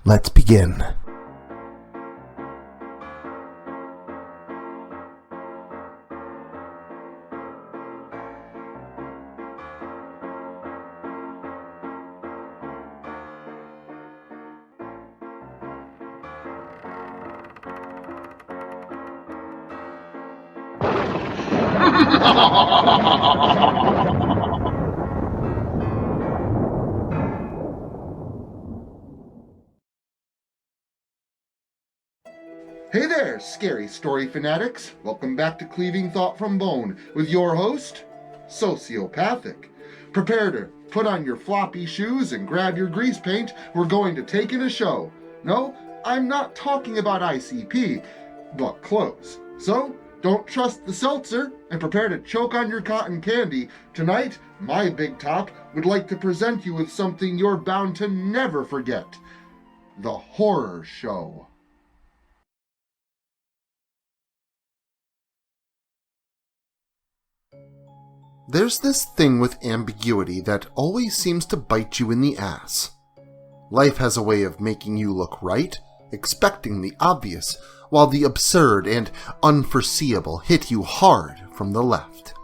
Let's begin. Hey there, scary story fanatics. Welcome back to Cleaving Thought from Bone with your host, Sociopathic. Prepare to put on your floppy shoes and grab your grease paint. We're going to take in a show. No, I'm not talking about ICP, but close. So, don't trust the seltzer and prepare to choke on your cotton candy. Tonight, my big top would like to present you with something you're bound to never forget. The Horror Show. There's this thing with ambiguity that always seems to bite you in the ass. Life has a way of making you look right, expecting the obvious, while the absurd and unforeseeable hit you hard from the left.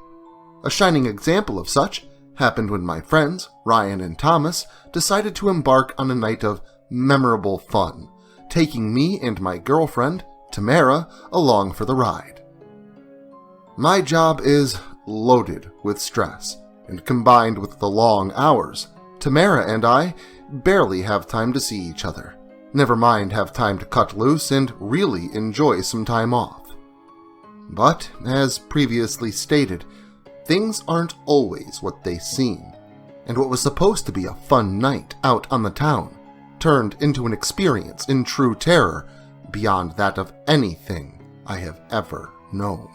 A shining example of such happened when my friends, Ryan and Thomas, decided to embark on a night of memorable fun, taking me and my girlfriend, Tamara, along for the ride. My job is loaded with stress, and combined with the long hours, Tamara and I barely have time to see each other, never mind have time to cut loose and really enjoy some time off. But, as previously stated, things aren't always what they seem, and what was supposed to be a fun night out on the town turned into an experience in true terror beyond that of anything I have ever known.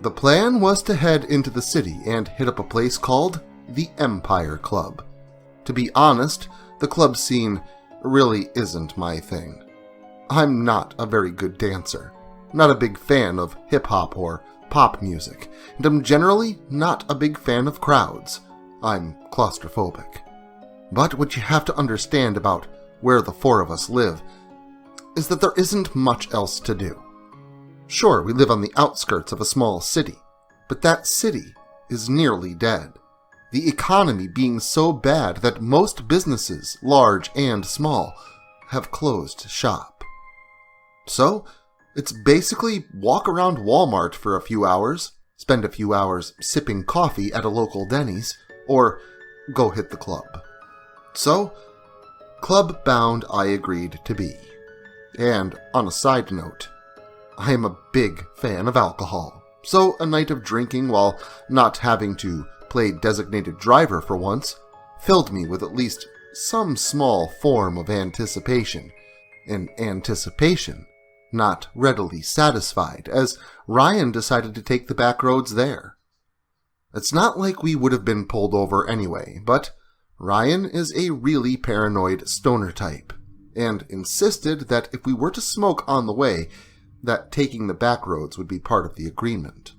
The plan was to head into the city and hit up a place called the Empire Club. To be honest, the club scene really isn't my thing. I'm not a very good dancer, not a big fan of hip-hop or pop music, and I'm generally not a big fan of crowds. I'm claustrophobic. But what you have to understand about where the four of us live is that there isn't much else to do. Sure, we live on the outskirts of a small city, but that city is nearly dead, the economy being so bad that most businesses, large and small, have closed shop. So, it's basically walk around Walmart for a few hours, spend a few hours sipping coffee at a local Denny's, or go hit the club. So, club-bound I agreed to be. And, on a side note, I am a big fan of alcohol, so a night of drinking while not having to play designated driver for once filled me with at least some small form of anticipation, an anticipation not readily satisfied as Ryan decided to take the back roads there. It's not like we would have been pulled over anyway, but Ryan is a really paranoid stoner type, and insisted that if we were to smoke on the way, that taking the back roads would be part of the agreement.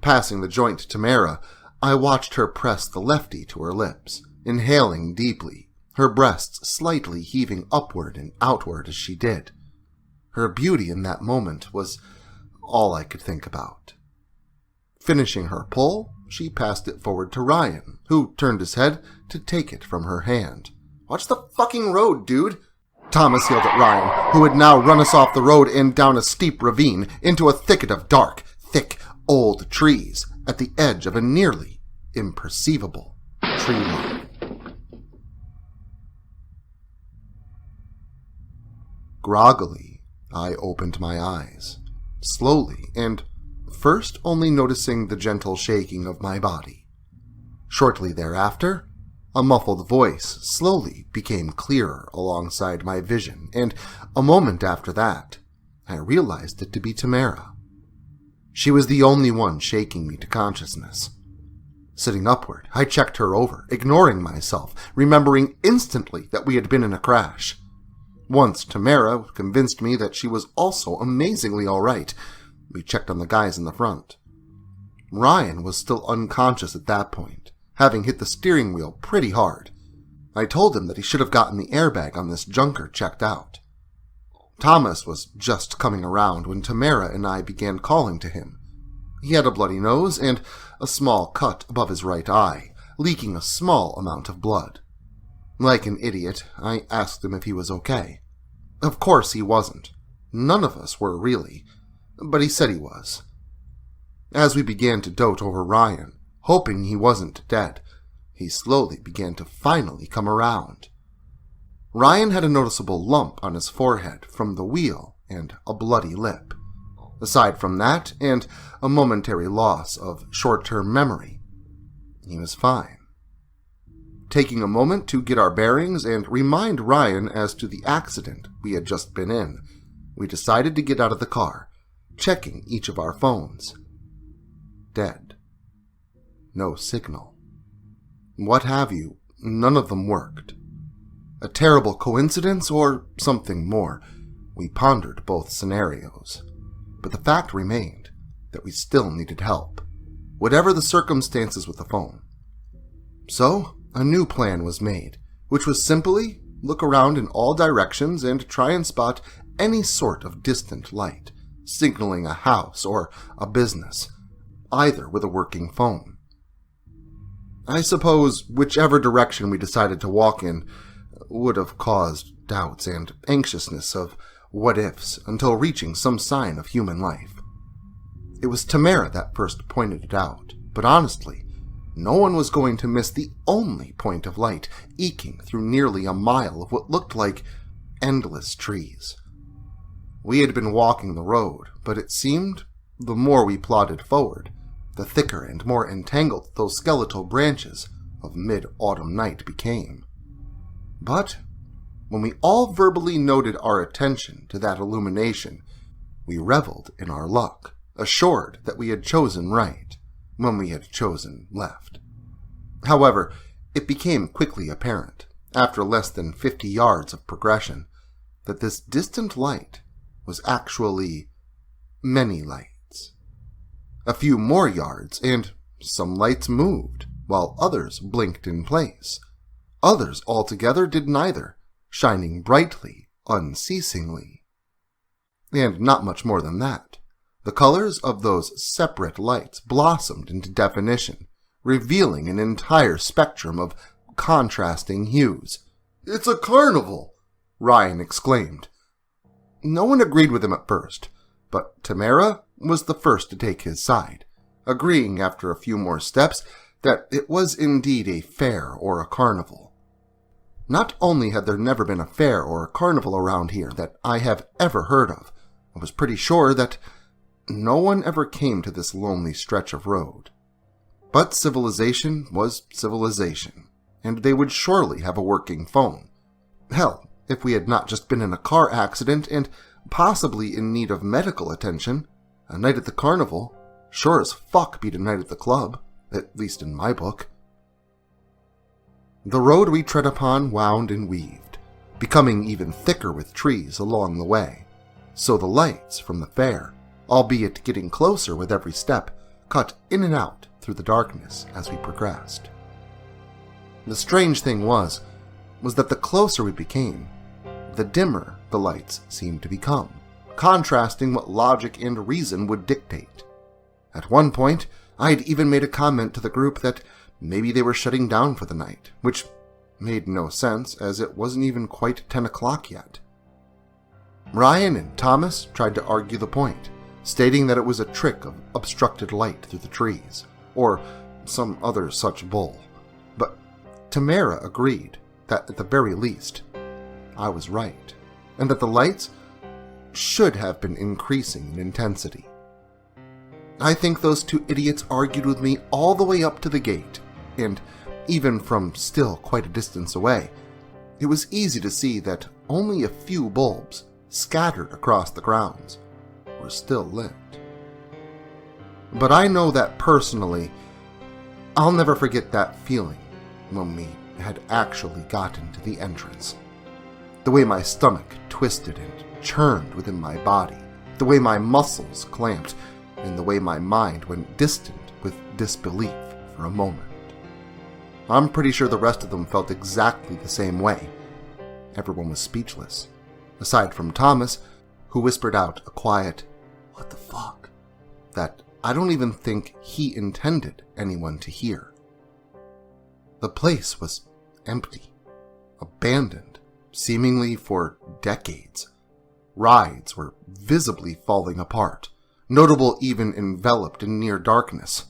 Passing the joint to Tamara, I watched her press the lefty to her lips, inhaling deeply, her breasts slightly heaving upward and outward as she did. Her beauty in that moment was all I could think about. Finishing her pull, she passed it forward to Ryan, who turned his head to take it from her hand. "Watch the fucking road, dude!" Thomas yelled at Ryan, who had now run us off the road and down a steep ravine into a thicket of dark, thick, old trees at the edge of a nearly imperceivable tree line. Groggily, I opened my eyes, slowly, and first only noticing the gentle shaking of my body. Shortly thereafter, a muffled voice slowly became clearer alongside my vision, and a moment after that, I realized it to be Tamara. She was the only one shaking me to consciousness. Sitting upward, I checked her over, ignoring myself, remembering instantly that we had been in a crash. Once Tamara convinced me that she was also amazingly all right, we checked on the guys in the front. Ryan was still unconscious at that point, having hit the steering wheel pretty hard. I told him that he should have gotten the airbag on this junker checked out. Thomas was just coming around when Tamara and I began calling to him. He had a bloody nose and a small cut above his right eye, leaking a small amount of blood. Like an idiot, I asked him if he was okay. Of course he wasn't. None of us were really, but he said he was. As we began to dote over Ryan, hoping he wasn't dead, he slowly began to finally come around. Ryan had a noticeable lump on his forehead from the wheel and a bloody lip. Aside from that, and a momentary loss of short-term memory, he was fine. Taking a moment to get our bearings and remind Ryan as to the accident we had just been in, we decided to get out of the car, checking each of our phones. Dead. No signal. What have you, none of them worked. A terrible coincidence or something more? We pondered both scenarios. But the fact remained that we still needed help, whatever the circumstances with the phone. So, a new plan was made, which was simply look around in all directions and try and spot any sort of distant light, signaling a house or a business, either with a working phone. I suppose whichever direction we decided to walk in would have caused doubts and anxiousness of what-ifs until reaching some sign of human life. It was Tamara that first pointed it out, but honestly, no one was going to miss the only point of light eking through nearly a mile of what looked like endless trees. We had been walking the road, but it seemed the more we plodded forward, the thicker and more entangled those skeletal branches of mid-autumn night became. But when we all verbally noted our attention to that illumination, we reveled in our luck, assured that we had chosen right when we had chosen left. However, it became quickly apparent, after less than 50 yards of progression, that this distant light was actually many lights. A few more yards, and some lights moved, while others blinked in place. Others altogether did neither, shining brightly, unceasingly. And not much more than that. The colors of those separate lights blossomed into definition, revealing an entire spectrum of contrasting hues. "It's a carnival!" Ryan exclaimed. No one agreed with him at first, but Tamara was the first to take his side, agreeing after a few more steps that it was indeed a fair or a carnival. Not only had there never been a fair or a carnival around here that I have ever heard of, I was pretty sure that no one ever came to this lonely stretch of road. But civilization was civilization, and they would surely have a working phone. Hell, if we had not just been in a car accident and possibly in need of medical attention, a night at the carnival sure as fuck beat a night at the club, at least in my book. The road we tread upon wound and weaved, becoming even thicker with trees along the way, so the lights from the fair, albeit getting closer with every step, cut in and out through the darkness as we progressed. The strange thing was that the closer we became, the dimmer the lights seemed to become, contrasting what logic and reason would dictate. At one point, I had even made a comment to the group that maybe they were shutting down for the night, which made no sense as it wasn't even quite 10 o'clock yet. Ryan and Thomas tried to argue the point, stating that it was a trick of obstructed light through the trees, or some other such bull. But Tamara agreed that at the very least, I was right, and that the lights should have been increasing in intensity. I think those two idiots argued with me all the way up to the gate, and even from still quite a distance away, it was easy to see that only a few bulbs, scattered across the grounds, were still lit. But I know that personally, I'll never forget that feeling when we had actually gotten to the entrance. The way my stomach twisted and churned within my body, the way my muscles clamped, and the way my mind went distant with disbelief for a moment. I'm pretty sure the rest of them felt exactly the same way. Everyone was speechless, aside from Thomas, who whispered out a quiet, "What the fuck?" that I don't even think he intended anyone to hear. The place was empty, abandoned, seemingly for decades. Rides were visibly falling apart, notable even enveloped in near darkness.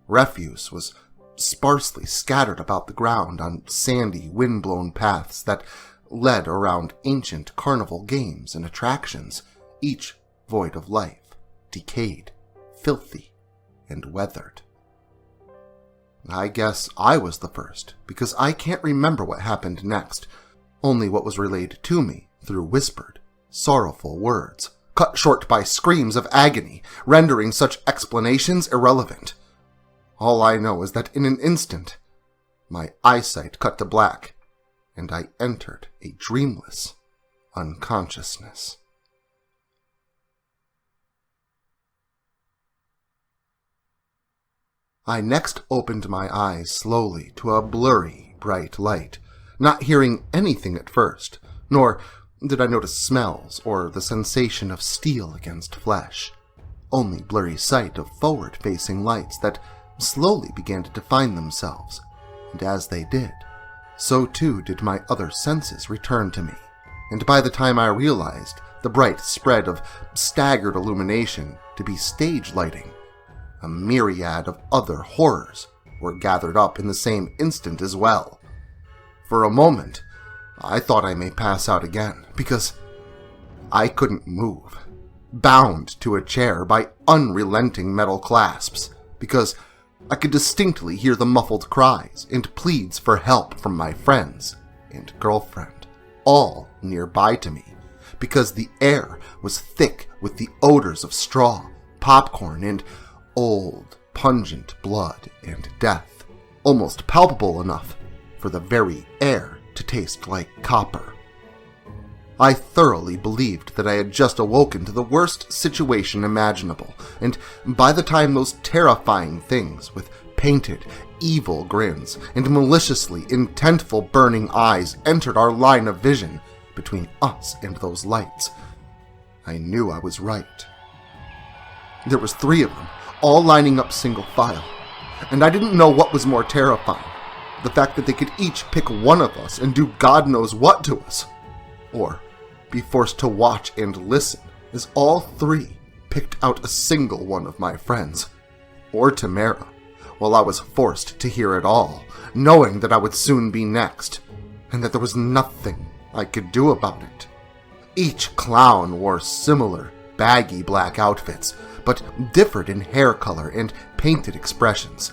Refuse was sparsely scattered about the ground on sandy, wind-blown paths that led around ancient carnival games and attractions, each void of life, decayed, filthy, and weathered. I guess I was the first, because I can't remember what happened next, only what was relayed to me through whispered, sorrowful words, cut short by screams of agony, rendering such explanations irrelevant. All I know is that in an instant, my eyesight cut to black, and I entered a dreamless unconsciousness. I next opened my eyes slowly to a blurry, bright light, not hearing anything at first, nor did I notice smells or the sensation of steel against flesh, only blurry sight of forward-facing lights that slowly began to define themselves, and as they did, so too did my other senses return to me, and by the time I realized the bright spread of staggered illumination to be stage lighting, a myriad of other horrors were gathered up in the same instant as well. For a moment, I thought I may pass out again, because I couldn't move, bound to a chair by unrelenting metal clasps, because I could distinctly hear the muffled cries and pleads for help from my friends and girlfriend, all nearby to me, because the air was thick with the odors of straw, popcorn, and old, pungent blood and death, almost palpable enough for the very air to taste like copper. I thoroughly believed that I had just awoken to the worst situation imaginable, and by the time those terrifying things with painted, evil grins and maliciously intentful burning eyes entered our line of vision between us and those lights, I knew I was right. There was 3 of them, all lining up single file, and I didn't know what was more terrifying, the fact that they could each pick one of us and do God knows what to us, or be forced to watch and listen as all 3 picked out a single one of my friends, or Tamara, while I was forced to hear it all, knowing that I would soon be next, and that there was nothing I could do about it. Each clown wore similar, baggy black outfits, but differed in hair color and painted expressions.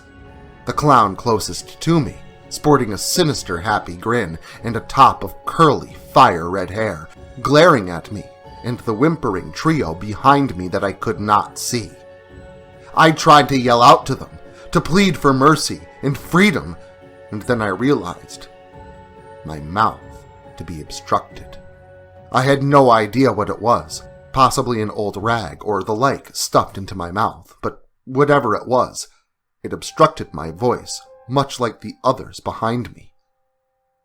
The clown closest to me, sporting a sinister happy grin and a top of curly fire-red hair, glaring at me, and the whimpering trio behind me that I could not see. I tried to yell out to them, to plead for mercy and freedom, and then I realized my mouth to be obstructed. I had no idea what it was, possibly an old rag or the like stuffed into my mouth, but whatever it was, it obstructed my voice, much like the others behind me.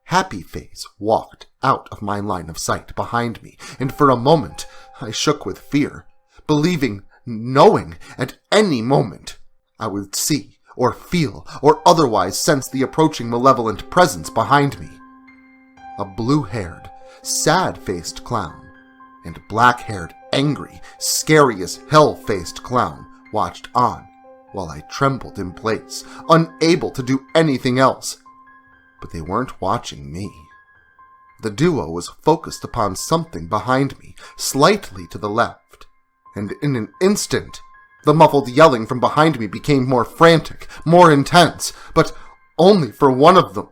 Happy Face walked out of my line of sight behind me, and for a moment I shook with fear, knowing at any moment I would see or feel or otherwise sense the approaching malevolent presence behind me. A blue-haired, sad-faced clown and black-haired, angry, scary as hell-faced clown watched on while I trembled in place, unable to do anything else. But they weren't watching me. The duo was focused upon something behind me, slightly to the left, and in an instant, the muffled yelling from behind me became more frantic, more intense, but only for one of them.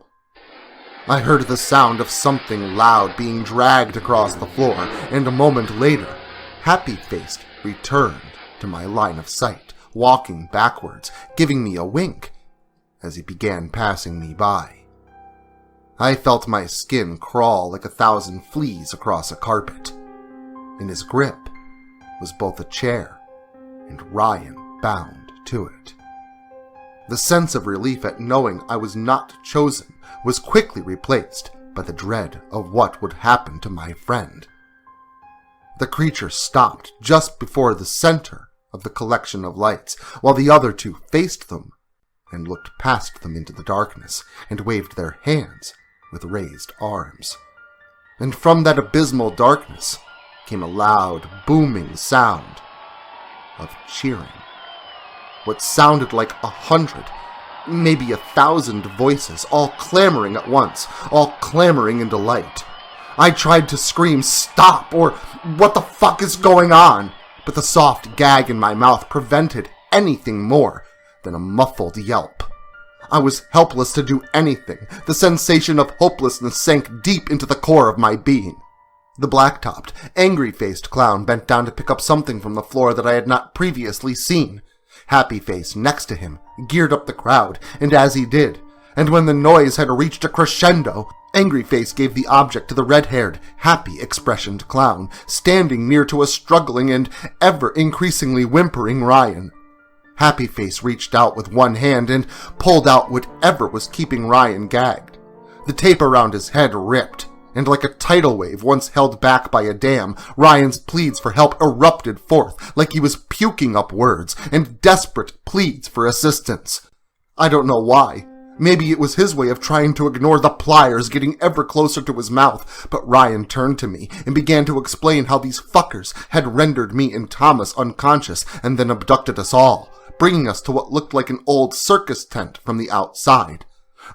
I heard the sound of something loud being dragged across the floor, and a moment later, Happy-Faced returned to my line of sight, walking backwards, giving me a wink as he began passing me by. I felt my skin crawl like 1,000 fleas across a carpet. In his grip was both a chair and Ryan bound to it. The sense of relief at knowing I was not chosen was quickly replaced by the dread of what would happen to my friend. The creature stopped just before the center of the collection of lights, while the other two faced them and looked past them into the darkness and waved their hands with raised arms. And from that abysmal darkness came a loud, booming sound of cheering. What sounded like 100, maybe 1,000 voices, all clamoring at once, all clamoring in delight. I tried to scream, "Stop!" or "What the fuck is going on?" but the soft gag in my mouth prevented anything more than a muffled yelp. I was helpless to do anything. The sensation of hopelessness sank deep into the core of my being. The black-topped, angry-faced clown bent down to pick up something from the floor that I had not previously seen. Happy Face, next to him, geared up the crowd, and as he did, and when the noise had reached a crescendo, Angry Face gave the object to the red-haired, happy-expressioned clown, standing near to a struggling and ever-increasingly whimpering Ryan. Happy Face reached out with one hand and pulled out whatever was keeping Ryan gagged. The tape around his head ripped, and like a tidal wave once held back by a dam, Ryan's pleas for help erupted forth like he was puking up words and desperate pleads for assistance. I don't know why. Maybe it was his way of trying to ignore the pliers getting ever closer to his mouth, but Ryan turned to me and began to explain how these fuckers had rendered me and Thomas unconscious and then abducted us all, bringing us to what looked like an old circus tent from the outside.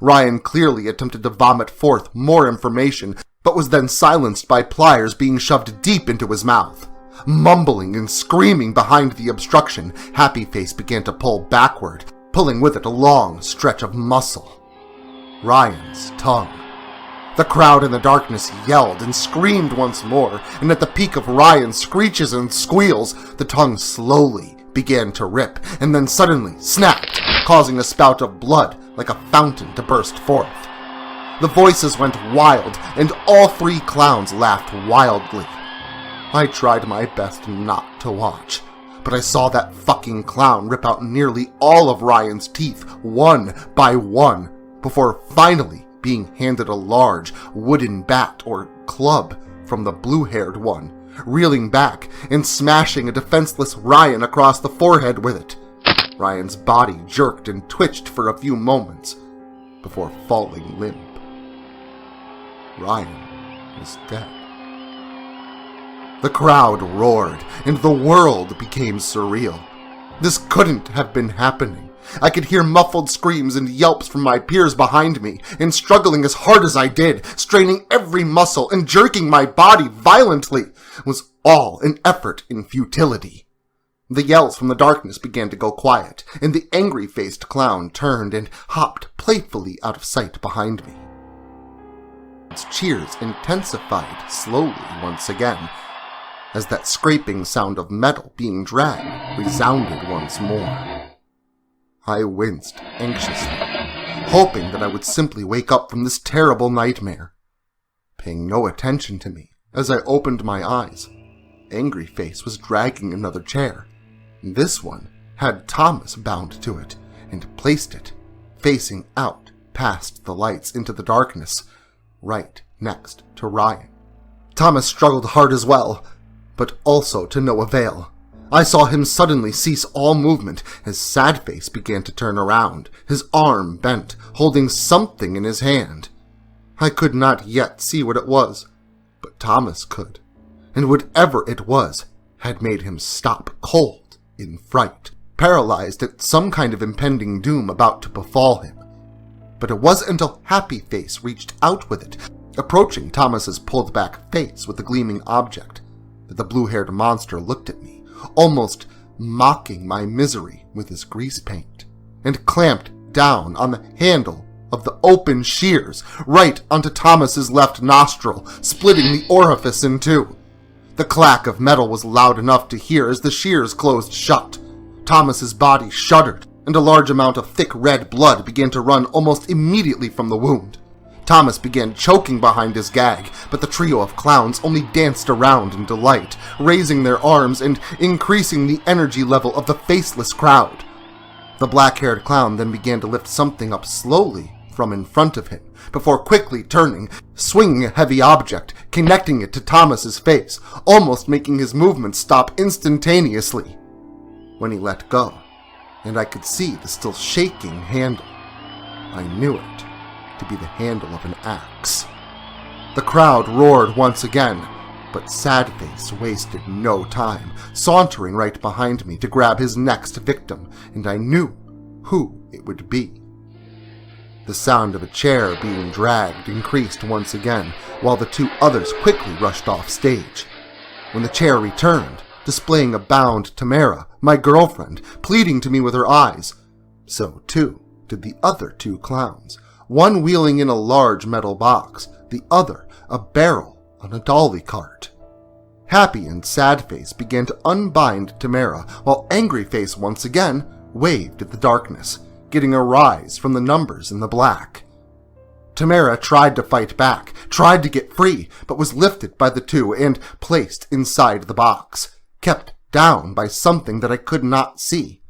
Ryan clearly attempted to vomit forth more information, but was then silenced by pliers being shoved deep into his mouth. Mumbling and screaming behind the obstruction, Happy Face began to pull backward, pulling with it a long stretch of muscle. Ryan's tongue. The crowd in the darkness yelled and screamed once more, and at the peak of Ryan's screeches and squeals, the tongue slowly began to rip, and then suddenly snapped, causing a spout of blood like a fountain to burst forth. The voices went wild, and all three clowns laughed wildly. I tried my best not to watch, but I saw that fucking clown rip out nearly all of Ryan's teeth, one by one, before finally being handed a large wooden bat or club from the blue-haired one, reeling back and smashing a defenseless Ryan across the forehead with it. Ryan's body jerked and twitched for a few moments before falling limp. Ryan was dead. The crowd roared, and the world became surreal. This couldn't have been happening. I could hear muffled screams and yelps from my peers behind me, and struggling as hard as I did, straining every muscle and jerking my body violently, was all an effort in futility. The yells from the darkness began to go quiet, and the angry-faced clown turned and hopped playfully out of sight behind me. Its cheers intensified slowly once again, as that scraping sound of metal being dragged resounded once more. I winced anxiously, hoping that I would simply wake up from this terrible nightmare. Paying no attention to me as I opened my eyes, Angry Face was dragging another chair. This one had Thomas bound to it and placed it facing out past the lights into the darkness, right next to Ryan. Thomas struggled hard as well, but also to no avail. I saw him suddenly cease all movement as Sadface began to turn around, his arm bent, holding something in his hand. I could not yet see what it was, but Thomas could, and whatever it was had made him stop cold in fright, paralyzed at some kind of impending doom about to befall him. But it wasn't until Happy Face reached out with it, approaching Thomas's pulled-back face with the gleaming object, that the blue-haired monster looked at me, almost mocking my misery with his grease paint, and clamped down on the handle of the open shears right onto Thomas's left nostril, splitting the orifice in two. The clack of metal was loud enough to hear as the shears closed shut. Thomas's body shuddered, and a large amount of thick red blood began to run almost immediately from the wound. Thomas began choking behind his gag, but the trio of clowns only danced around in delight, raising their arms and increasing the energy level of the faceless crowd. The black-haired clown then began to lift something up slowly from in front of him, before quickly turning, swinging a heavy object, connecting it to Thomas's face, almost making his movements stop instantaneously. When he let go, and I could see the still shaking handle, I knew it to be the handle of an axe. The crowd roared once again, but Sadface wasted no time, sauntering right behind me to grab his next victim, and I knew who it would be. The sound of a chair being dragged increased once again, while the two others quickly rushed off stage. When the chair returned, displaying a bound Tamara, my girlfriend, pleading to me with her eyes, so too did the other two clowns, one wheeling in a large metal box, the other a barrel on a dolly cart. Happy and Sadface began to unbind Tamara, while Angryface once again waved at the darkness, getting a rise from the numbers in the black. Tamara tried to fight back, tried to get free, but was lifted by the two and placed inside the box, kept down by something that I could not see.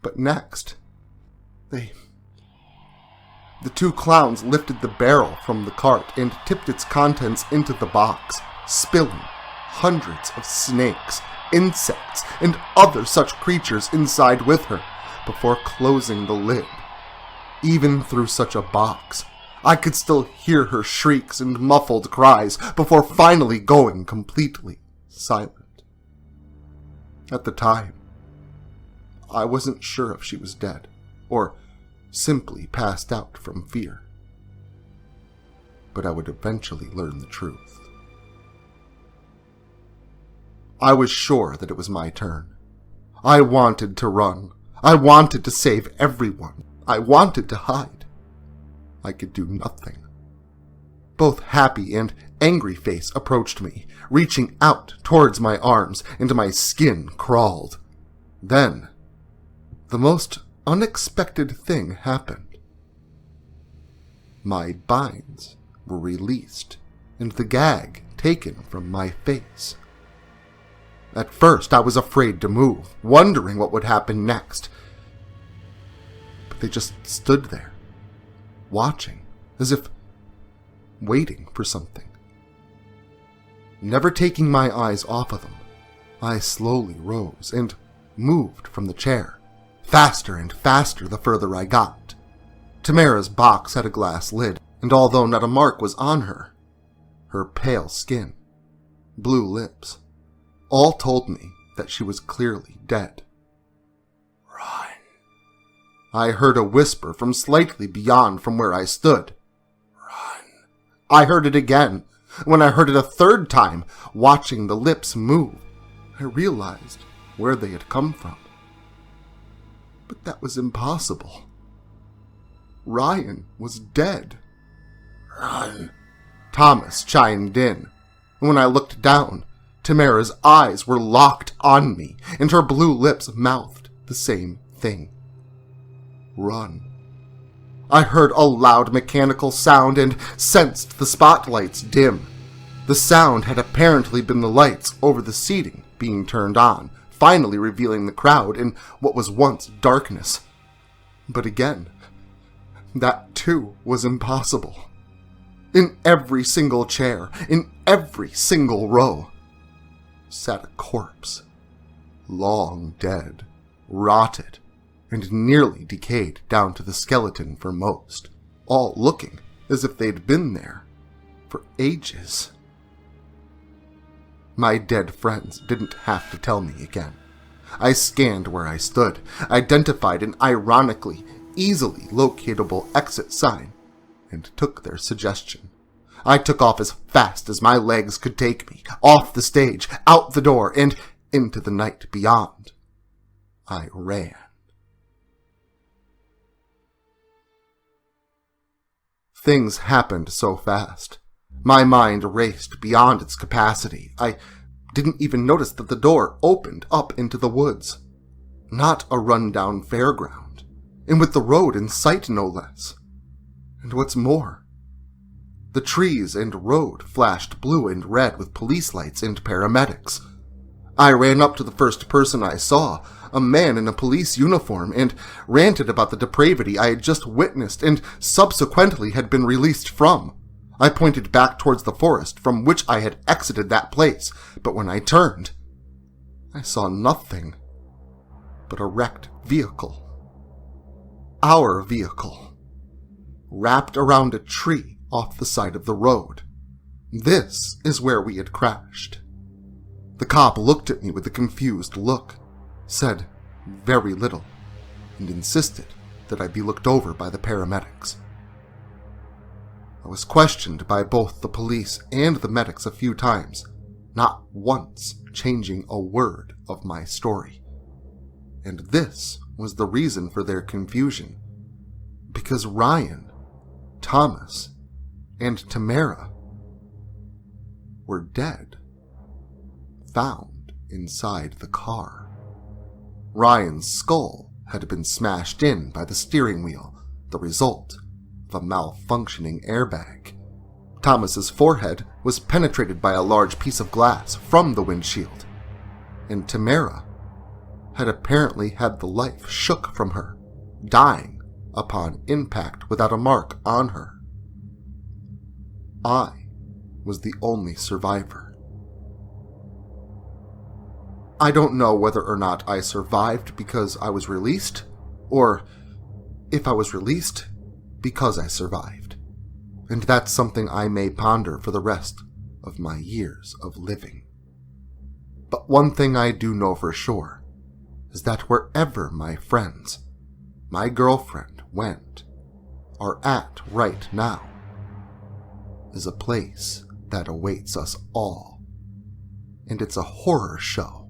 But next, the two clowns lifted the barrel from the cart and tipped its contents into the box, spilling hundreds of snakes, insects, and other such creatures inside with her, before closing the lid. Even through such a box, I could still hear her shrieks and muffled cries before finally going completely silent. At the time, I wasn't sure if she was dead, or simply passed out from fear. But I would eventually learn the truth. I was sure that it was my turn. I wanted to run. I wanted to save everyone. I wanted to hide. I could do nothing. Both Happy and Angryface approached me, reaching out towards my arms, and my skin crawled. Then, the most unexpected thing happened. My binds were released, and the gag taken from my face. At first, I was afraid to move, wondering what would happen next. But they just stood there, watching, as if waiting for something. Never taking my eyes off of them, I slowly rose and moved from the chair, faster and faster the further I got. Tamara's box had a glass lid, and although not a mark was on her, her pale skin, blue lips, all told me that she was clearly dead. Run. I heard a whisper from slightly beyond from where I stood. Run. I heard it again. When I heard it a third time, watching the lips move, I realized where they had come from. But that was impossible. Ryan was dead. Run. Thomas chimed in. When I looked down, Tamara's eyes were locked on me, and her blue lips mouthed the same thing. Run. I heard a loud mechanical sound and sensed the spotlights dim. The sound had apparently been the lights over the seating being turned on, finally revealing the crowd in what was once darkness. But again, that too was impossible. In every single chair, in every single row, sat a corpse, long dead, rotted, and nearly decayed down to the skeleton for most, all looking as if they'd been there for ages. My dead friends didn't have to tell me again. I scanned where I stood, identified an ironically, easily locatable exit sign, and took their suggestion. I took off as fast as my legs could take me, off the stage, out the door, and into the night beyond. I ran. Things happened so fast. My mind raced beyond its capacity. I didn't even notice that the door opened up into the woods. Not a run-down fairground, and with the road in sight no less. And what's more, the trees and road flashed blue and red with police lights and paramedics. I ran up to the first person I saw, a man in a police uniform and ranted about the depravity I had just witnessed and subsequently had been released from. I pointed back towards the forest from which I had exited that place, but when I turned, I saw nothing but a wrecked vehicle. Our vehicle, wrapped around a tree off the side of the road. This is where we had crashed. The cop looked at me with a confused look, said very little, and insisted that I be looked over by the paramedics. I was questioned by both the police and the medics a few times, not once changing a word of my story. And this was the reason for their confusion, because Ryan, Thomas, and Tamara were dead, found inside the car. Ryan's skull had been smashed in by the steering wheel, the result of a malfunctioning airbag. Thomas's forehead was penetrated by a large piece of glass from the windshield, and Tamara had apparently had the life shook from her, dying upon impact without a mark on her. I was the only survivor. I don't know whether or not I survived because I was released, or if I was released because I survived, and that's something I may ponder for the rest of my years of living. But one thing I do know for sure is that wherever my friends, my girlfriend went, are at right now, is a place that awaits us all, and it's a horror show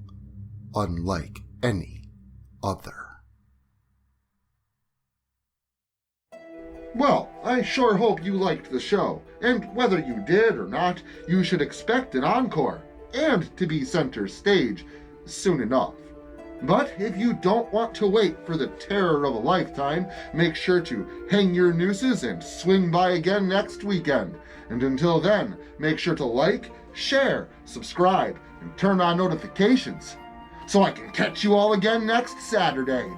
unlike any other. Well, I sure hope you liked the show, and whether you did or not, you should expect an encore, and to be center stage soon enough. But if you don't want to wait for the terror of a lifetime, make sure to hang your nooses and swing by again next weekend. And until then, make sure to like, share, subscribe, and turn on notifications so I can catch you all again next Saturday.